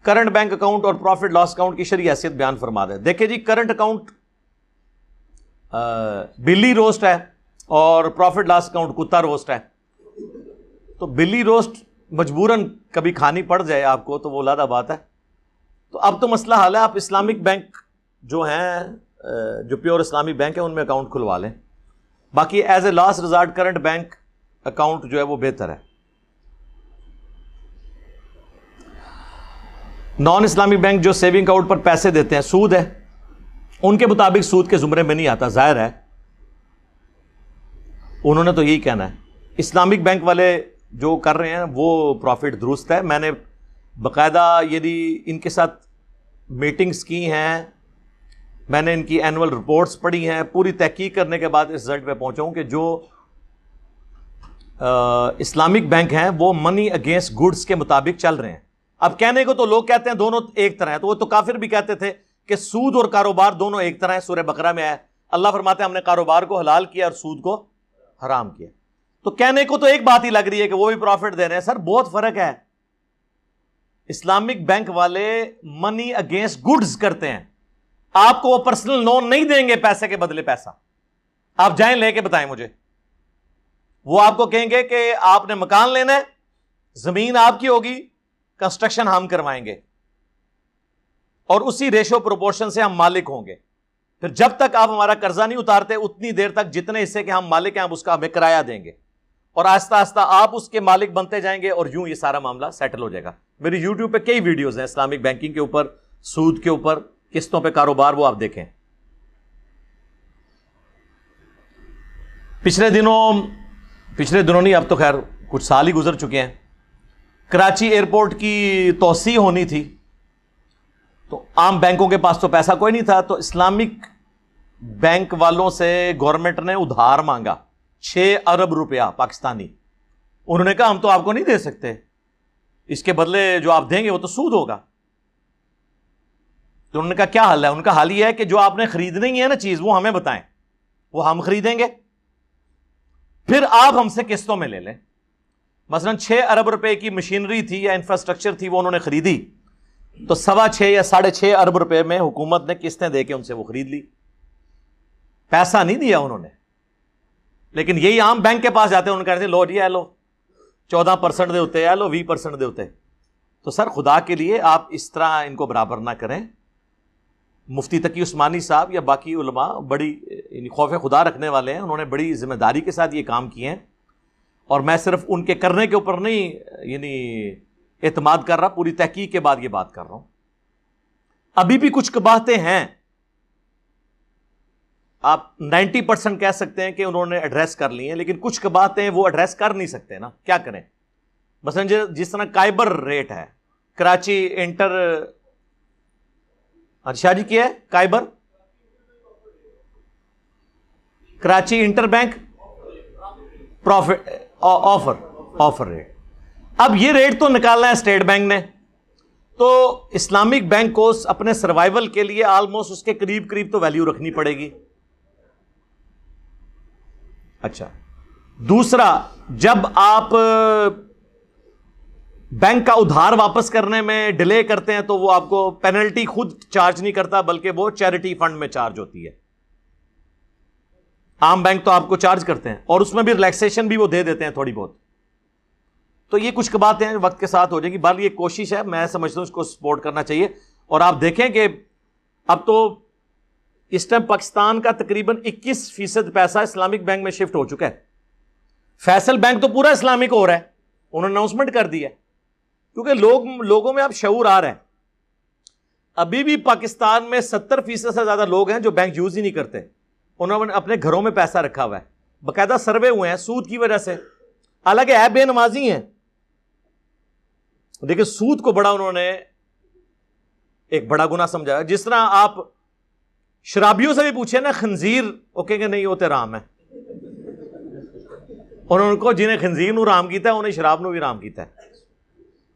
Current bank account اور profit loss account کی شرعی حیثیت بیان فرما دیں. دیکھیں جی, کرنٹ اکاؤنٹ بلی روسٹ ہے اور پروفٹ لاس اکاؤنٹ کتا روسٹ ہے. تو بلی روسٹ مجبوراً کبھی کھانی پڑ جائے آپ کو تو وہ علیحدہ بات ہے. تو اب تو مسئلہ حل ہے, آپ اسلامک بینک جو ہیں, جو پیور اسلامی بینک ہیں, ان میں اکاؤنٹ کھلوا لیں. باقی as a last resort current bank account جو ہے وہ بہتر ہے. نان اسلامی بینک جو سیونگ اکاؤنٹ پر پیسے دیتے ہیں, سود ہے, ان کے مطابق سود کے زمرے میں نہیں آتا, ظاہر ہے انہوں نے تو یہی کہنا ہے. اسلامک بینک والے جو کر رہے ہیں وہ پروفٹ درست ہے. میں نے باقاعدہ ان کے ساتھ میٹنگز کی ہیں, میں نے ان کی اینول رپورٹس پڑھی ہیں, پوری تحقیق کرنے کے بعد اس رزلٹ پہ پہنچا ہوں کہ جو اسلامک بینک ہیں وہ منی اگینسٹ گڈس کے مطابق چل رہے ہیں. اب کہنے کو تو لوگ کہتے ہیں دونوں ایک طرح ہیں, تو وہ تو کافر بھی کہتے تھے کہ سود اور کاروبار دونوں ایک طرح ہیں. سورہ بقرہ میں ہے, اللہ فرماتے ہیں ہم نے کاروبار کو حلال کیا اور سود کو حرام کیا. تو کہنے کو تو ایک بات ہی لگ رہی ہے کہ وہ بھی پروفٹ دے رہے ہیں. سر بہت فرق ہے. اسلامک بینک والے منی اگینسٹ گڈز کرتے ہیں, آپ کو وہ پرسنل لون نہیں دیں گے پیسے کے بدلے پیسہ. آپ جائیں لے کے بتائیں مجھے. وہ آپ کو کہیں گے کہ آپ نے مکان لینا ہے, زمین آپ کی ہوگی, کنسٹرکشن ہم کروائیں گے اور اسی ریشو پروپورشن سے ہم مالک ہوں گے. پھر جب تک آپ ہمارا قرضہ نہیں اتارتے اتنی دیر تک جتنے حصے کے ہم مالک ہیں آپ اس کا ہمیں کرایہ دیں گے, اور آہستہ آہستہ آپ اس کے مالک بنتے جائیں گے, اور یوں یہ سارا معاملہ سیٹل ہو جائے گا. میری یوٹیوب پہ کئی ویڈیوز ہیں اسلامک بینکنگ کے اوپر, سود کے اوپر, قسطوں پہ کاروبار, وہ آپ دیکھیں. پچھلے دنوں نہیں, اب تو خیر کچھ سال ہی گزر چکے ہیں, کراچی ایئرپورٹ کی توسیع ہونی تھی تو عام بینکوں کے پاس تو پیسہ کوئی نہیں تھا, تو اسلامک بینک والوں سے گورنمنٹ نے ادھار مانگا 6 ارب روپیہ پاکستانی. انہوں نے کہا ہم تو آپ کو نہیں دے سکتے, اس کے بدلے جو آپ دیں گے وہ تو سود ہوگا. تو انہوں نے کہا کیا حل ہے؟ ان کا حل یہ ہے کہ جو آپ نے خریدنی ہے نا چیز وہ ہمیں بتائیں, وہ ہم خریدیں گے, پھر آپ ہم سے قسطوں میں لے لیں. مثلا 6 ارب روپے کی مشینری تھی یا انفراسٹرکچر تھی, وہ انہوں نے خریدی تو 6.25 یا 6.5 ارب روپے میں حکومت نے قسطیں دے کے ان سے وہ خرید لی. پیسہ نہیں دیا انہوں نے. لیکن یہی عام بینک کے پاس جاتے ہیں, ان کہتے ہیں لو جی اے لو 14% دے ہوتے, اے لو 20% دے ہوتے. تو سر خدا کے لیے آپ اس طرح ان کو برابر نہ کریں. مفتی تقی عثمانی صاحب یا باقی علماء بڑی خوف خدا رکھنے والے ہیں, انہوں نے بڑی ذمہ داری کے ساتھ یہ کام کیے ہیں, اور میں صرف ان کے کرنے کے اوپر نہیں اعتماد کر رہا, پوری تحقیق کے بعد یہ بات کر رہا ہوں. ابھی بھی کچھ قباحتیں ہیں, آپ 90% کہہ سکتے ہیں کہ انہوں نے ایڈریس کر لی ہیں, لیکن کچھ قباحتیں وہ ایڈریس کر نہیں سکتے نا, کیا کریں. مثلا جس طرح کائبر ریٹ ہے, کراچی انٹر شاہ جی کیا ہے KIBOR, Karachi inter bank profit offer rate. اب یہ ریٹ تو نکالنا ہے اسٹیٹ بینک نے, تو اسلامک بینک کو اپنے سروائیول کے لیے آلموسٹ اس کے قریب تو ویلیو رکھنی پڑے گی. اچھا, دوسرا, جب آپ بینک کا ادھار واپس کرنے میں ڈیلے کرتے ہیں تو وہ آپ کو پینلٹی خود چارج نہیں کرتا, بلکہ وہ چیریٹی فنڈ میں چارج ہوتی ہے. عام بینک تو آپ کو چارج کرتے ہیں, اور اس میں بھی ریلیکسیشن بھی وہ دے دیتے ہیں تھوڑی بہت. تو یہ کچھ باتیں ہیں وقت کے ساتھ ہو جائیں گی. بہرحال یہ کوشش ہے, میں سمجھتا ہوں اس کو سپورٹ کرنا چاہیے. اور آپ دیکھیں کہ اب تو اس ٹائم پاکستان کا تقریباً 21% پیسہ اسلامک بینک میں شفٹ ہو چکا ہے. فیصل بینک تو پورا اسلامک ہو رہا ہے, انہوں نے اناؤنسمنٹ کر دی ہے, کیونکہ لوگوں میں اب شعور آ رہا ہے. ابھی بھی پاکستان میں 70% سے زیادہ لوگ ہیں جو بینک یوز ہی نہیں کرتے, انہوں نے اپنے گھروں میں پیسہ رکھا ہوا ہے. باقاعدہ سروے ہوئے ہیں سود کی وجہ سے, حالانکہ ہے بے نمازی ہیں, دیکھیں سود کو بڑا انہوں نے ایک بڑا گناہ سمجھا ہے. جس طرح آپ شرابیوں سے بھی پوچھیں نا خنزیر, وہ کہیں گے نہیں ہوتے رام ہے. انہوں کو جنہیں خنزیر نو رام کیتا ہے انہیں شراب نو بھی رام کیتا ہے.